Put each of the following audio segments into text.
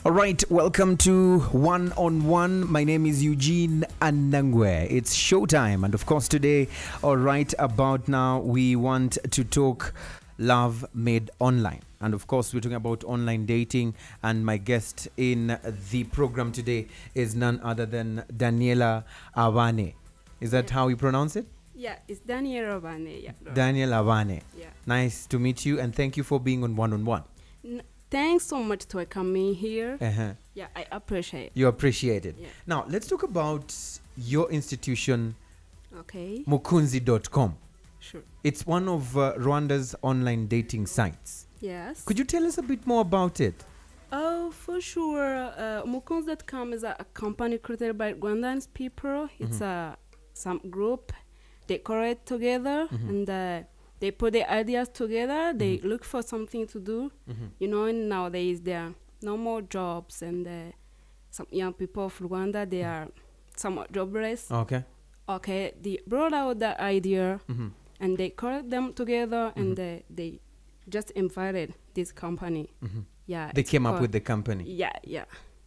All right, welcome to One on One. My name is Eugene Anangwe. It's showtime, and of course today, all right, about now, we want to talk love made online. And of course, we're talking about online dating, and my guest in the program today is none other than Daniella Habane. Is that how you pronounce it? Yeah, it's Daniella Habane. Yeah. Daniella Habane. Yeah. Nice to meet you, and thank you for being on One on One. Thanks so much to coming here. Uh-huh. Yeah, I appreciate it. You appreciate it. Yeah. Now, let's talk about your institution, Okay. Umukunzicom. Sure. It's one of Rwanda's online dating sites. Yes. Could you tell us a bit more about it? Oh, for sure. Umukunzicom is a company created by Rwandan people. It's some group. They collaborate together and they put their ideas together. They look for something to do. You know, and nowadays there are no more jobs, and some young people from Rwanda, they are somewhat jobless. Okay. Okay, they brought out the idea and they called them together and they just invited this company. Yeah, They came up with the company. Yeah.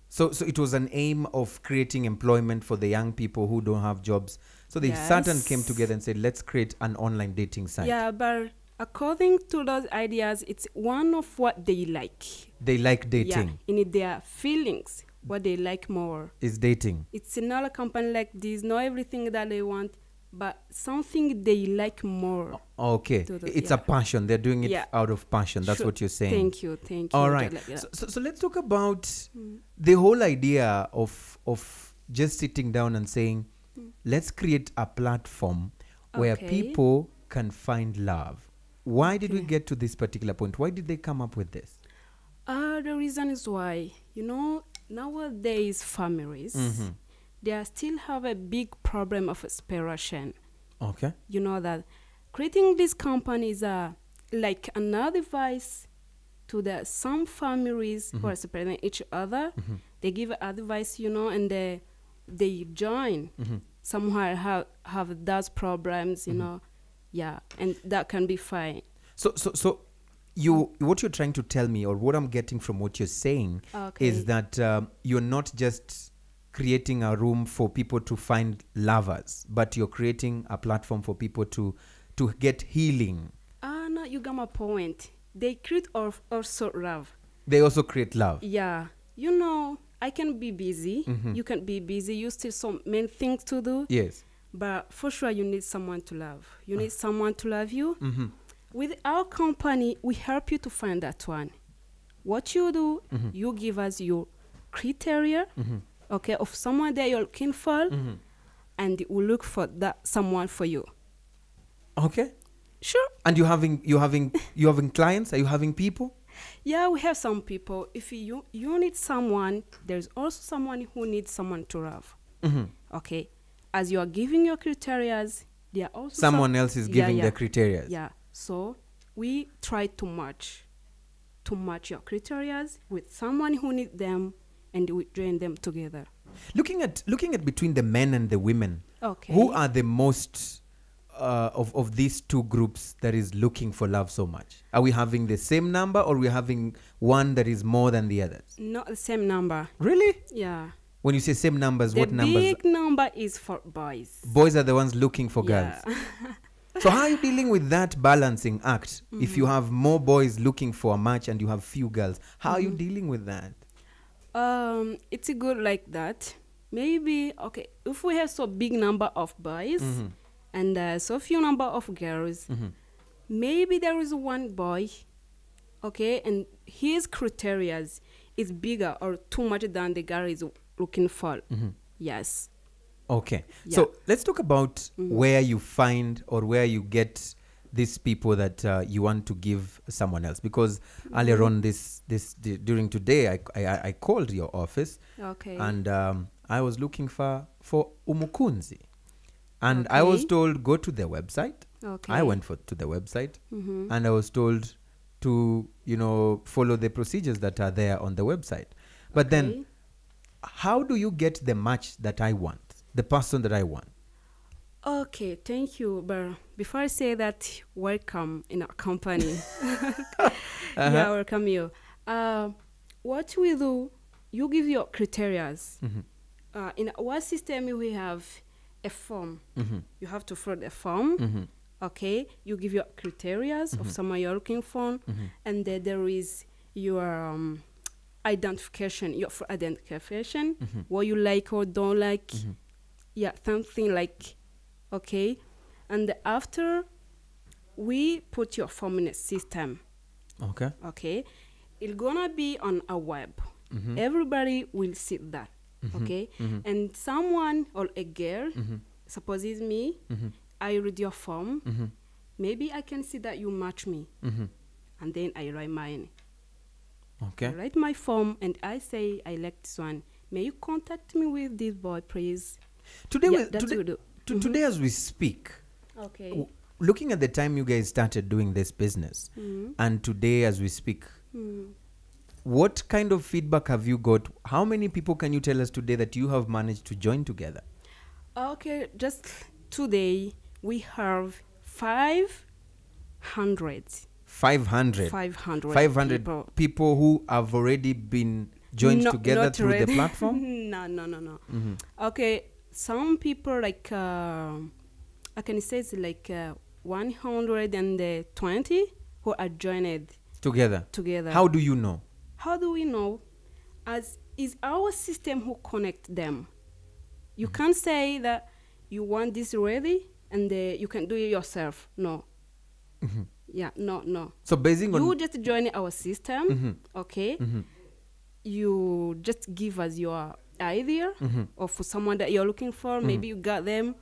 So it was an aim of creating employment for the young people who don't have jobs. So they sat and came together and said, let's create an online dating site. Yeah, but according to those ideas, it's one of what they like. They like dating. Yeah, in their feelings, what they like more. Is dating. It's not a company like this, not everything that they want, but something they like more. Okay. It's a passion. They're doing it out of passion. That's what you're saying. Thank you. All right. So let's talk about the whole idea of just sitting down and saying, let's create a platform where people can find love. Why did we get to this particular point? Why did they come up with this? The reason is why, you know, nowadays families, they still have a big problem of separation. Okay. You know that creating these companies are like another advice to the some families who are separating each other. They give advice, you know, and they join somewhere have those problems, you know. Yeah, and that can be fine. So what you're trying to tell me, or what I'm getting from what you're saying, is that you're not just creating a room for people to find lovers, but you're creating a platform for people to get healing. No, you got my point. They create also love. They also create love. Yeah. You know, I can be busy. You can be busy. You still so many things to do. Yes. But for sure, you need someone to love. You need someone to love you. With our company, we help you to find that one. What you do, you give us your criteria, okay, of someone that you're looking for, and we look for that someone for you. Okay. Sure. And you having clients? Are you having people? Yeah, we have some people. If you need someone, there's also someone who needs someone to love. Okay. As you are giving your criteria, there are also someone else is giving their criteria. Yeah. So we try to match your criteria with someone who needs them, and we join them together. Looking at between the men and the women, okay, who are the most of these two groups that is looking for love so much? Are we having the same number, or are we having one that is more than the others? Not the same number. Really? Yeah. When you say same numbers, what numbers? The big number is for boys. Boys are the ones looking for girls. So how are you dealing with that balancing act? If you have more boys looking for a match and you have few girls, how are you dealing with that? It's good like that. Maybe, okay, if we have so big number of boys and so few number of girls, maybe there is one boy, okay, and his criteria is bigger or too much than the girl is looking for. Yes. Okay. Yeah. So let's talk about where you find or where you get these people that you want to give someone else. Because earlier on during today, I called your office. Okay. And I was looking for Umukunzi. And I was told, go to their website. Okay. I went to the website. And I was told to, you know, follow the procedures that are there on the website. But then, how do you get the match that I want, the person that I want? Okay, thank you. But before I say that, welcome in our company. Yeah, welcome you. What we do, you give your criterias. In our system, we have a form. You have to fill the form. Okay, you give your criterias of someone you're looking for, and then there is your identification, what you like or don't like. Yeah, something like, okay. And after we put your form in a system. Okay, it's gonna be on a web. Everybody will see that. Okay, and someone or a girl, suppose it's me, I read your form. Maybe I can see that you match me, and then I write mine. Okay. I write my form and I say I like this one. May you contact me with this boy, please? Today, Today as we speak, okay. Looking at the time you guys started doing this business, and today as we speak, what kind of feedback have you got? How many people can you tell us today that you have managed to join together? Okay, just today we have 500. 500 people who have already been joined together through the platform? No. Okay, some people like, I can say it's like 120 who are joined together. How do you know? How do we know? As is our system who connect them. You can't say that you want this ready and you can do it yourself. No. Yeah, no. So basing on... You just join our system, okay? You just give us your idea of someone that you're looking for. Maybe you got them.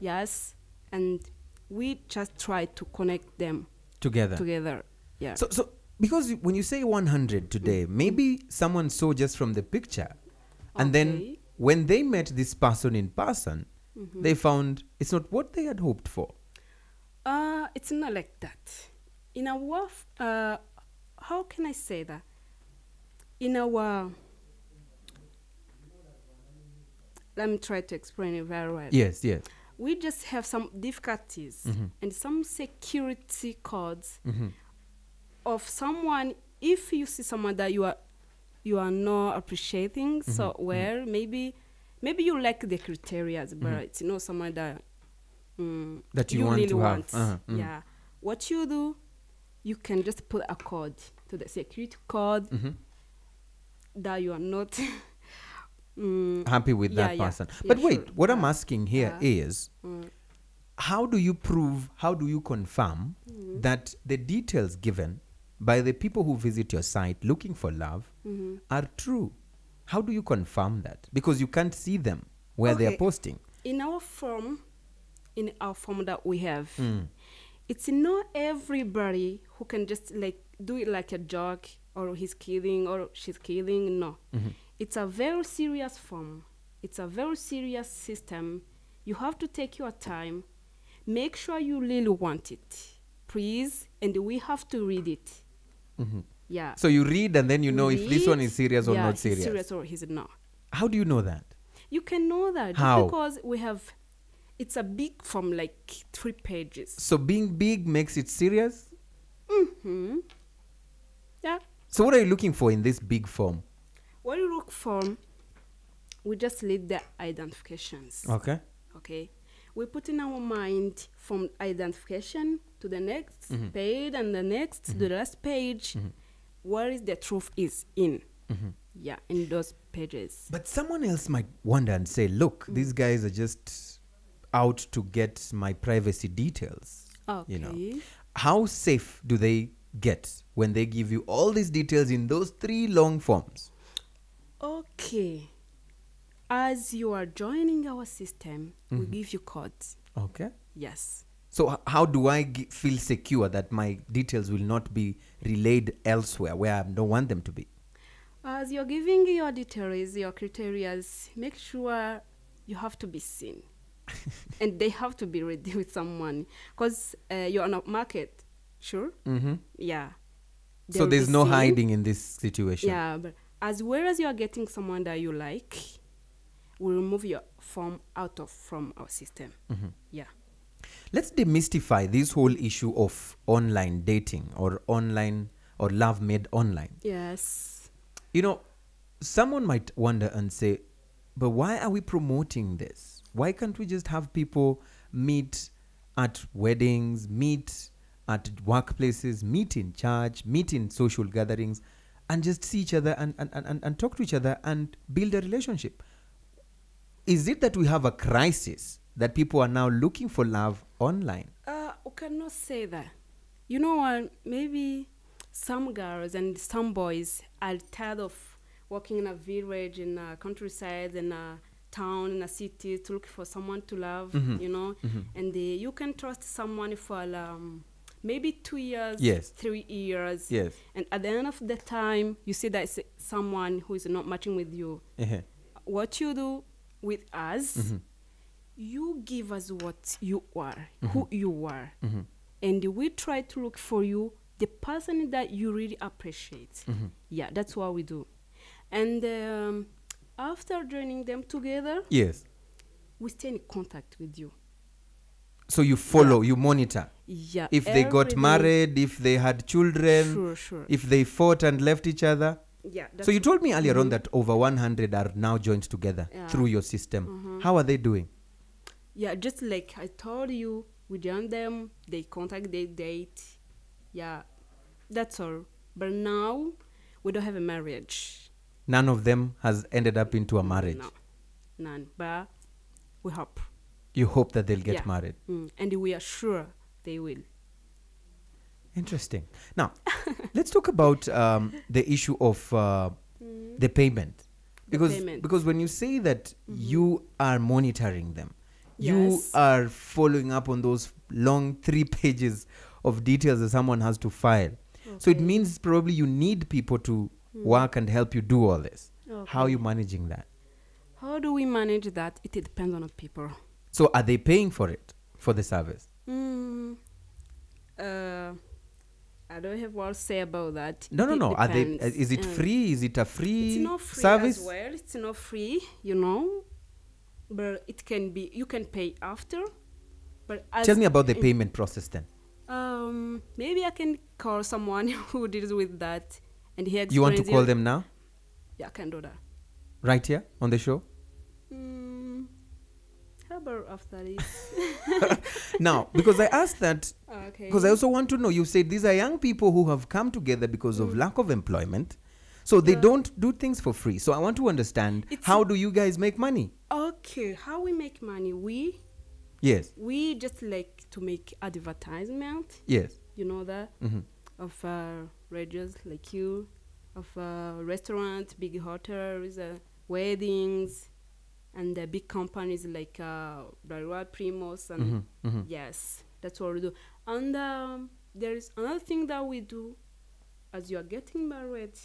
Yes. And we just try to connect them. Together. Yeah. So because when you say 100 today, maybe someone saw just from the picture. And then when they met this person in person, they found it's not what they had hoped for. It's not like that. In our, how can I say that? In our, let me try to explain it very well. Yes. We just have some difficulties and some security codes of someone. If you see someone that you are not appreciating so well, maybe you like the criteria, but it's not someone that that you want really to want. have. Yeah. What you do, you can just put a code to the security code that you are not happy with that person. But wait, what I'm asking here is, how do you prove, how do you confirm that the details given by the people who visit your site looking for love are true? How do you confirm that? Because you can't see them where they are posting. In our form that we have, it's not everybody who can just like do it like a joke or he's kidding or she's kidding. No. It's a very serious form. It's a very serious system. You have to take your time. Make sure you really want it, please. And we have to read it. Yeah. So you read and then you know if this one is serious or not serious. He's serious or he's not. How do you know that? You can know that How? Just because we have, it's a big form, like 3 pages. So being big makes it serious? Yeah. So what are you looking for in this big form? What you look for, we just lead the identifications. Okay. We put in our mind from identification to the next page and the next to the last page where is the truth is in. Yeah, in those pages. But someone else might wonder and say, look, these guys are just out to get my privacy details. Okay. You know, how safe do they get when they give you all these details in those 3 long forms? Okay. As you are joining our system, we give you codes. Okay. Yes. So how do I feel secure that my details will not be relayed elsewhere where I don't want them to be? As you're giving your details, your criteria, make sure you have to be seen. And they have to be ready with someone. Because you're on a market, sure? Yeah. So there's no hiding in this situation? Yeah, but as well as you're getting someone that you like, we remove your form from our system. Yeah. Let's demystify this whole issue of online dating or online or love made online. Yes. You know, someone might wonder and say, but why are we promoting this? Why can't we just have people meet at weddings, meet at workplaces, meet in church, meet in social gatherings, and just see each other and talk to each other and build a relationship? Is it that we have a crisis that people are now looking for love online? We cannot say that. You know what? Maybe some girls and some boys are tired of walking in a village, in a countryside, in a town, in a city to look for someone to love, you know. And you can trust someone for maybe 2 years, Yes. 3 years. Yes. And at the end of the time, you see that it's someone who is not matching with you. What you do with us, you give us what you are, who you are. And we try to look for you, the person that you really appreciate. Yeah, that's what we do. And after joining them together, Yes. we stay in contact with you. So you follow, you monitor. Yeah. If they got every day. married, if they had children, Sure. if they fought and left each other. Yeah. So you told me earlier on that over 100 are now joined together through your system. How are they doing? Yeah, just like I told you, we join them, they contact, they date. Yeah, that's all. But now, we don't have a marriage. None of them has ended up into a marriage. No, none. But we hope. You hope that they'll get married. And we are sure they will. Interesting. Now, let's talk about the issue of the payment. Because when you say that you are monitoring them, you are following up on those long 3 pages of details that someone has to file. So it means probably you need people to work and help you do all this. How are you managing that? How do we manage that? It depends on the people. So are they paying for it, for the service? I don't have what to say about that. No. Are they? Is it free? Is it a free it's not free service? as well. It's not free, you know. But it can be. You can pay after. But Tell me about the payment process then. Maybe I can call someone who deals with that, and he explains. You want to call them now? Yeah, I can do that. Right here on the show? How about after this? Now, because I asked that, Okay. because I also want to know, you said these are young people who have come together because of lack of employment. So they don't do things for free. So I want to understand, how do you guys make money? Okay, how we make money? We just like to make advertisement. Yes. You know that? Of radios like you, of restaurants, big hotels, weddings, and big companies like Barua Primos. And yes, that's what we do. And there is another thing that we do. As you are getting married,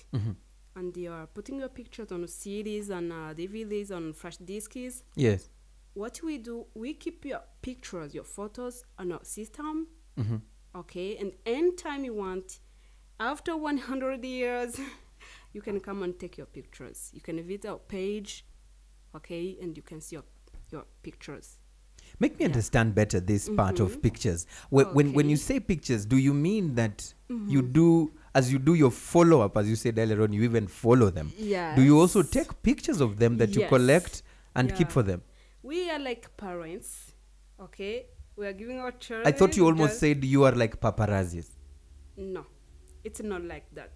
and you are putting your pictures on CDs and DVDs on flash disks. Yes. What we do, we keep your pictures, your photos on our system. Okay, and anytime you want, after 100 years, you can come and take your pictures. You can visit our page, okay, and you can see your pictures. Make me understand better this part of pictures. When you say pictures, do you mean that you do, as you do your follow-up, as you said earlier on, you even follow them? Yes. Do you also take pictures of them that you collect and keep for them? We are like parents, okay? We are giving our children. I thought you almost said you are like paparazzis. No, it's not like that.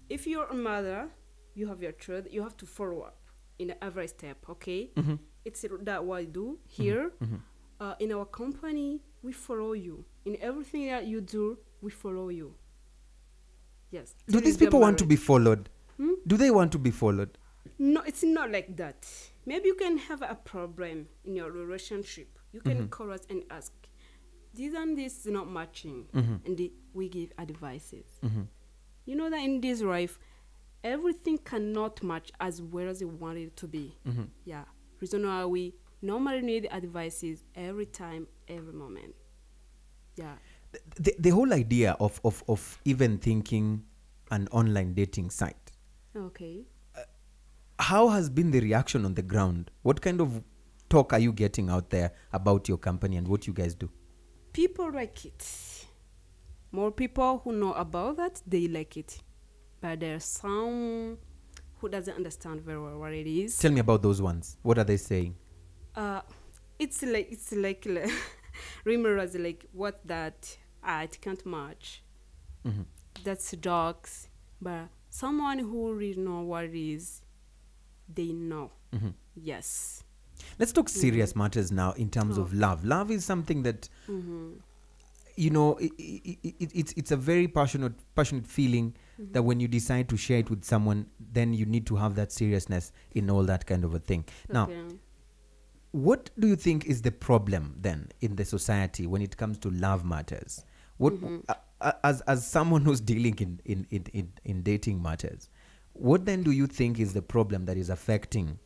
If you're a mother, you have your child, you have to follow up in every step, okay? It's that what I do here. In our company, we follow you. In everything that you do, we follow you. Yes. Do these people want to be followed? Do they want to be followed? No, it's not like that. Maybe you can have a problem in your relationship. You can call us and ask, this and this is not matching. And we give advices. You know that in this life, everything cannot match as well as you want it to be. Yeah. Reason why we normally need advices every time, every moment. Yeah. The whole idea of even thinking an online dating site. Okay. How has been the reaction on the ground? What kind of talk are you getting out there about your company and what you guys do? People like it. More people who know about that, they like it. But there are some who doesn't understand very well what it is. Tell me about those ones. What are they saying? It's like rumors like what that it can't match. Mm-hmm. That's jokes, but someone who really know what it is, they know. Mm-hmm. Yes. Let's talk serious matters now in terms of love. Love is something that, you know, it's a very passionate feeling that when you decide to share it with someone, then you need to have that seriousness in all that kind of a thing. Now, what do you think is the problem then in the society when it comes to love matters? What, as someone who's dealing in dating matters, what then do you think is the problem that is affecting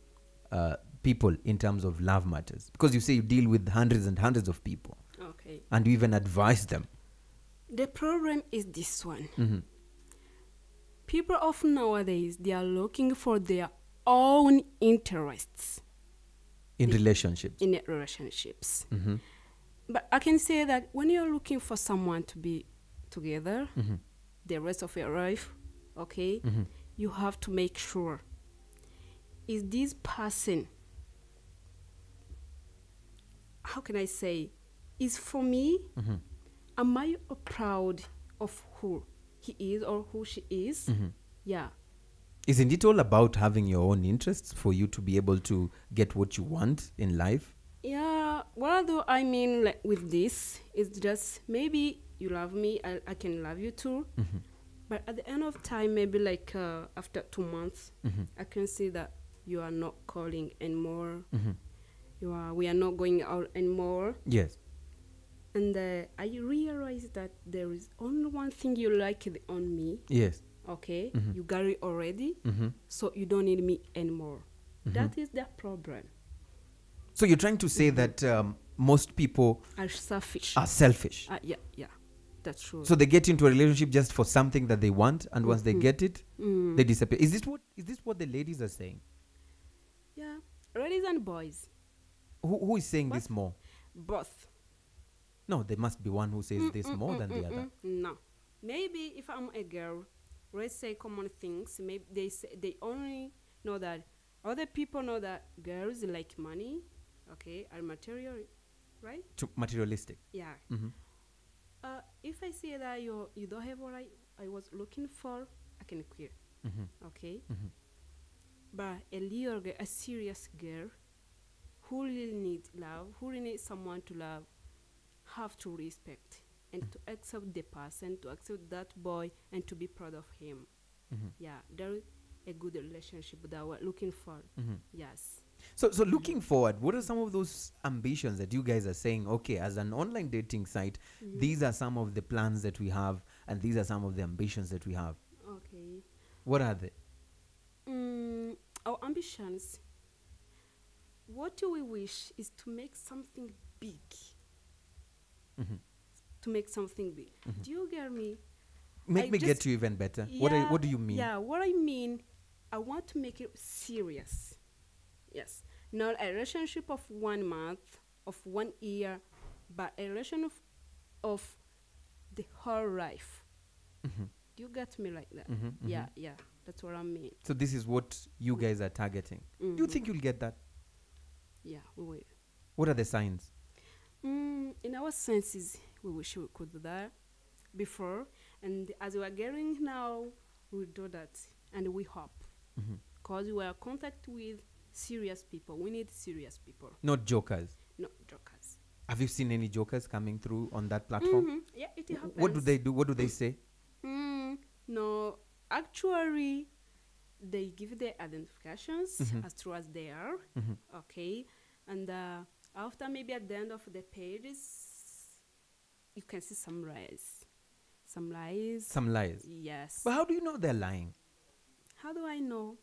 people in terms of love matters? Because you say you deal with hundreds and hundreds of people. Okay. And you even advise them. The problem is this one. People of nowadays, they are looking for their own interests. In relationships. In relationships. But I can say that when you're looking for someone to be together, the rest of your life, okay, you have to make sure, is this person, how can I say, is for me, am I proud of who he is or who she is? Yeah. Isn't it all about having your own interests for you to be able to get what you want in life? Yeah, what do I mean like with this is just maybe you love me, I can love you too. But at the end of time, maybe like after 2 months, I can see that you are not calling anymore. We are not going out anymore. Yes. And I realize that there is only one thing you like on me. Yes. Okay, you got it already, so you don't need me anymore. That is the problem. So you're trying to say that most people are selfish. Yeah, that's true. So they get into a relationship just for something that they want, and once they get it, they disappear. Is this what the ladies are saying? Yeah, ladies and boys. Who is saying this more? Both. No, there must be one who says this more than the other. No, maybe if I'm a girl, let's say common things. Maybe they only know that other people know that girls like money, okay, are material, right? Materialistic. Yeah. If I see that you don't have what I was looking for, I can quit. Okay. But a little girl, a serious girl, who really needs love, who really needs someone to love, have to respect and to accept the person, to accept that boy, and to be proud of him. Yeah, there is a good relationship that we're looking for. Yes. So looking forward, what are some of those ambitions that you guys are saying, okay, as an online dating site, these are some of the plans that we have, and these are some of the ambitions that we have? Okay. What are they? Our ambitions, what we wish is to make something big. To make something big. Do you get me? Make me get you even better. Yeah, what do you mean? Yeah, what I mean, I want to make it serious. Yes. Not a relationship of 1 month, of 1 year, but a relationship of the whole life. Do you get me like that? Yeah, that's what I mean. So this is what you guys are targeting. Do you think you'll get that? Yeah, we will. What are the signs? In our senses, we wish we could do that before. And as we are getting now, we'll do that. And we hope. Because we are in contact with serious people. We need serious people. Not jokers. Not jokers. Have you seen any jokers coming through on that platform? Yeah, it happens. What do they do? What do they say? No, actually, they give their identifications as true as they are. Okay. And after maybe at the end of the pages, you can see some lies. Some lies. Some lies. Yes. But how do you know they're lying? How do I know?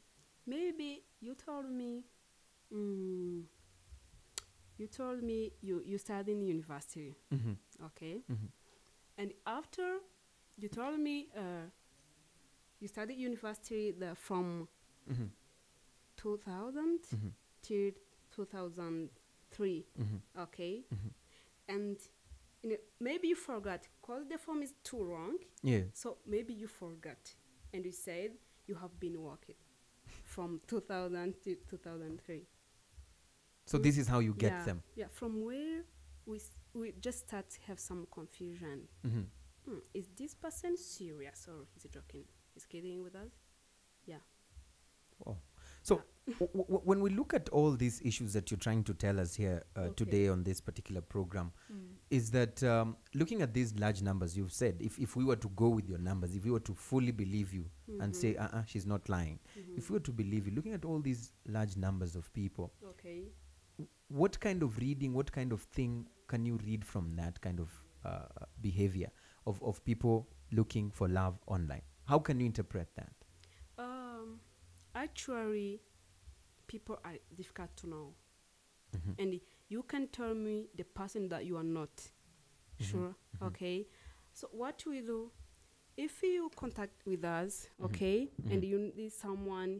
Maybe you told me. You told me you studied in university. Okay. And after you told me you studied university from 2000 to 2003. Okay. And maybe you forgot because the form is too long. Yeah. So maybe you forgot, and you said you have been working from 2000 to 2003. So this is how you get Yeah, them. yeah. From where we just start to have some confusion. Is this person serious or is he joking? Is kidding with us? Yeah. Oh. So when we look at all these issues that you're trying to tell us here today on this particular program, is that looking at these large numbers, you've said, if we were to go with your numbers, if we were to fully believe you and say, she's not lying, if we were to believe you, looking at all these large numbers of people, Okay. what kind of reading, what kind of thing can you read from that kind of behavior of people looking for love online? How can you interpret that? Actually, people are difficult to know. And you can tell me the person that you are not. Sure. Okay. So what we do, if you contact with us, okay, and you need someone,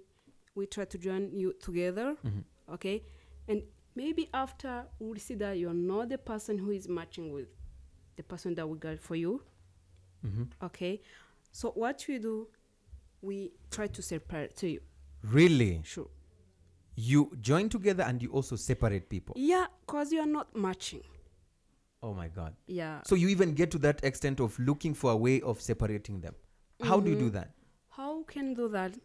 we try to join you together, okay, and maybe after we'll see that you're not the person who is matching with the person that we got for you, okay. So what we do, we try to separate to you. Really? Sure. You join together and you also separate people? Yeah, because you are not matching. Oh my God. Yeah. So you even get to that extent of looking for a way of separating them. How do you do that? How can do that?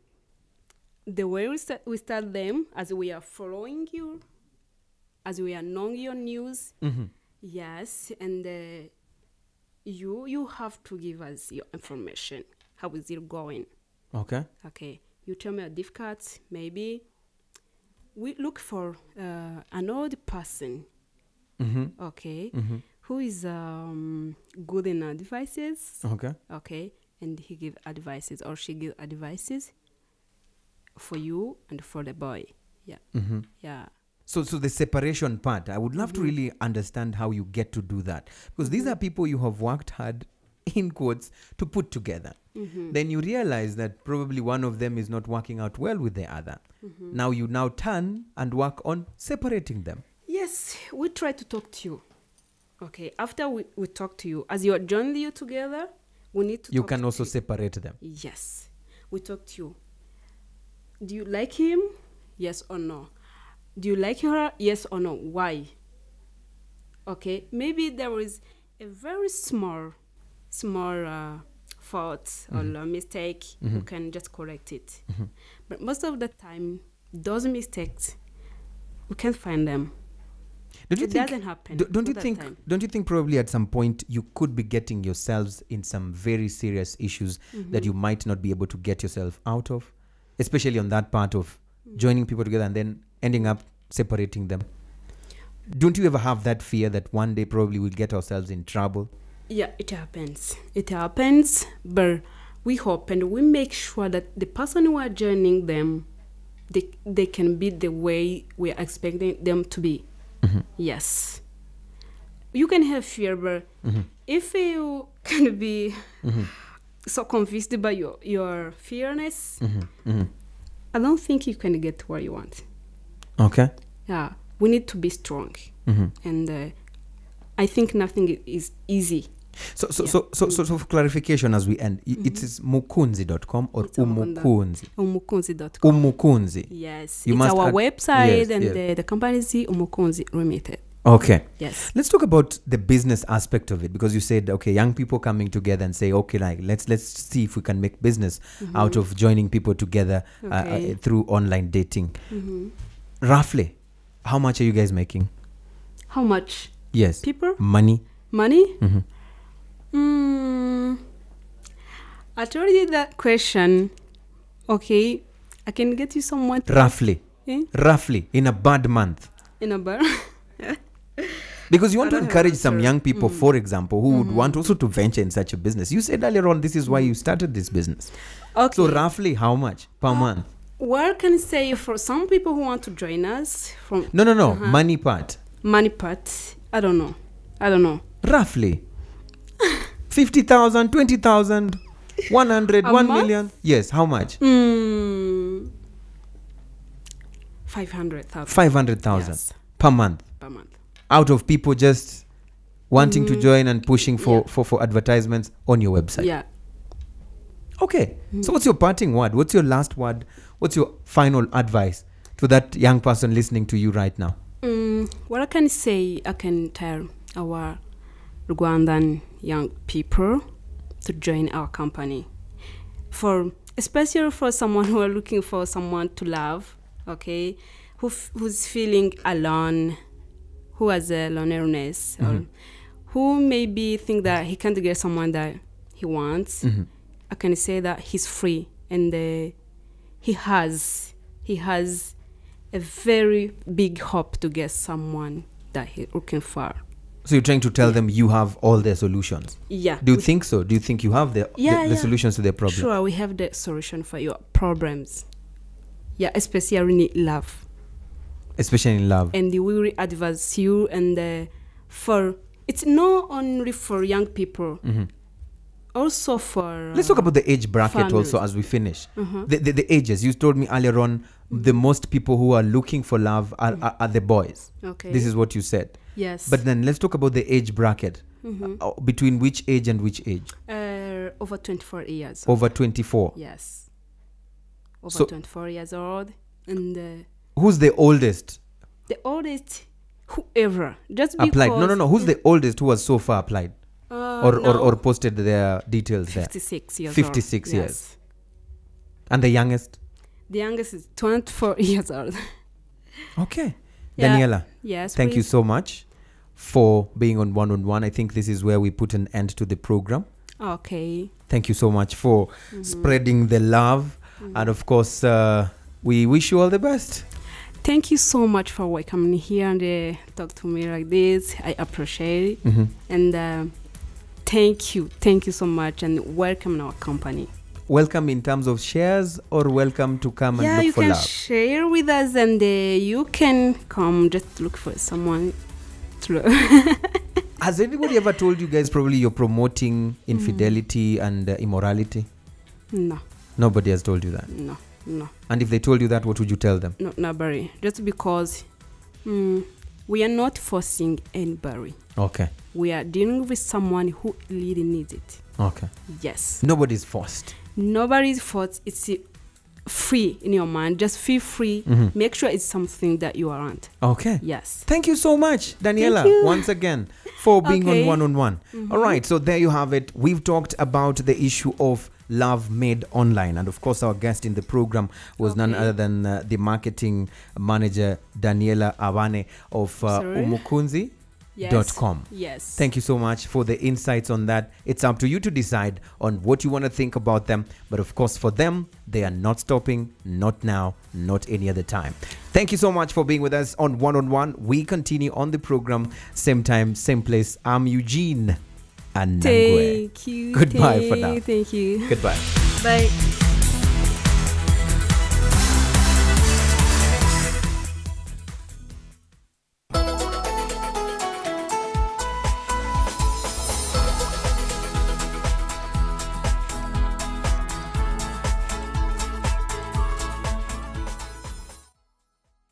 The way we start them, as we are following you, as we are knowing your news, yes, and you have to give us your information. How is it going? Okay. Okay. You tell me a difficult, maybe we look for an old person, okay, who is good in advices, okay, and he give advices or she give advices for you and for the boy, yeah, yeah. So the separation part, I would love to really understand how you get to do that, because these are people you have worked hard, in quotes, to put together. Then you realize that probably one of them is not working out well with the other. Now you turn and work on separating them. Yes, we try to talk to you. Okay, after we talk to you, as you are joining you together, we need to You talk can to also you. separate them. Yes, we talk to you. Do you like him? Yes or no? Do you like her? Yes or no? Why? Okay, maybe there is a very small fault or a mistake. You can just correct it. But most of the time, those mistakes, we can't find them. Don't you It think, doesn't happen. Don't you all the think? time. Don't you think probably at some point you could be getting yourselves in some very serious issues that you might not be able to get yourself out of, especially on that part of joining people together and then ending up separating them? Don't you ever have that fear that one day probably we'll get ourselves in trouble? Yeah, it happens. It happens, but we hope and we make sure that the person who are joining them, they can be the way we are expecting them to be. Yes. You can have fear, but if you can be so convinced by your fearness, I don't think you can get where you want. Okay. Yeah, we need to be strong. And I think nothing is easy. So for clarification as we end, it is Umukunzicom or Umukunzi? Umukunzi.com. Umukunzi. Yes, You it's must our add- website, yes, and yes. the company is Umukunzi Limited. Okay. Yes. Let's talk about the business aspect of it, because you said, okay, young people coming together and say, okay, like let's see if we can make business out of joining people together Okay. through online dating. Roughly, how much are you guys making? How much? Yes. People? Money. Money? I told you that question. Okay, I can get you someone Roughly. Roughly, in a bad month. in a bar. Because you want to I don't have encourage an some answer. young people, for example, who would want also to venture in such a business. You said earlier on, this is why you started this business. Okay. So roughly how much per month? What can I say for some people who want to join us from No. Money part. money part? I don't know. Roughly. 50,000, 20,000, 100, A 1 month? million. Yes, how much? 500,000 500,000 Yes. per month. per month. Out of people just wanting to join and pushing for advertisements on your website. Yeah. Okay. So what's your parting word? What's your last word? What's your final advice to that young person listening to you right now? What I can say, I can tell our Rwandan young people to join our company. Especially for someone who are looking for someone to love, okay, who's feeling alone, who has a loneliness, or who maybe think that he can't get someone that he wants. I can say that he's free, and he has a very big hope to get someone that he's looking for. So you're trying to tell them you have all their solutions? Yeah. Do you think so? Do you think you have the solutions to their problems? Sure, we have the solution for your problems. Yeah, especially need love. Especially in love. And we will advise you, and it's not only for young people, also for let's talk about the age bracket families. also as we finish. The ages. You told me earlier on, the most people who are looking for love are the boys. Okay. This is what you said. Yes. But then let's talk about the age bracket. Between which age and which age? Over 24 years. Over 24. Yes. Over 24 years old. And who's the oldest? The oldest, whoever. Just because. Applied. No. Who's the oldest who has so far applied? Or posted their details 56 there? years 56 old. years. Yes. And the youngest? The youngest is 24 years old. Okay. Yeah. Daniella. Yes. Thank you so much for being on One. I think this is where we put an end to the program. Okay. Thank you so much for spreading the love. And of course, we wish you all the best. Thank you so much for welcoming me here and talk to me like this. I appreciate it. And thank you so much, and welcome in our company. Welcome in terms of shares, or welcome to come and look for love? Yeah, you can share with us, and you can come just look for someone to love. Has anybody ever told you guys probably you're promoting infidelity and immorality? No. Nobody has told you that? No. And if they told you that, what would you tell them? No, nobody. Just because we are not forcing anybody. Okay. We are dealing with someone who really needs it. Okay. Yes. Nobody's forced. Nobody's forced. It's free in your mind. Just feel free. Make sure it's something that you aren't. Okay. Yes. Thank you so much, Daniella, once again, for being on One. All right. So there you have it. We've talked about the issue of love made online, and of course our guest in the program was none other than the marketing manager Daniella Habane of Umukunzi.com. Yes. Thank you so much for the insights on that. It's up to you to decide on what you want to think about them, but of course for them, they are not stopping, not now, not any other time. Thank you so much for being with us on One. We continue on the program, same time, same place. I'm Eugene Anangwe. Thank you. Goodbye for now. Thank you. Goodbye. Bye.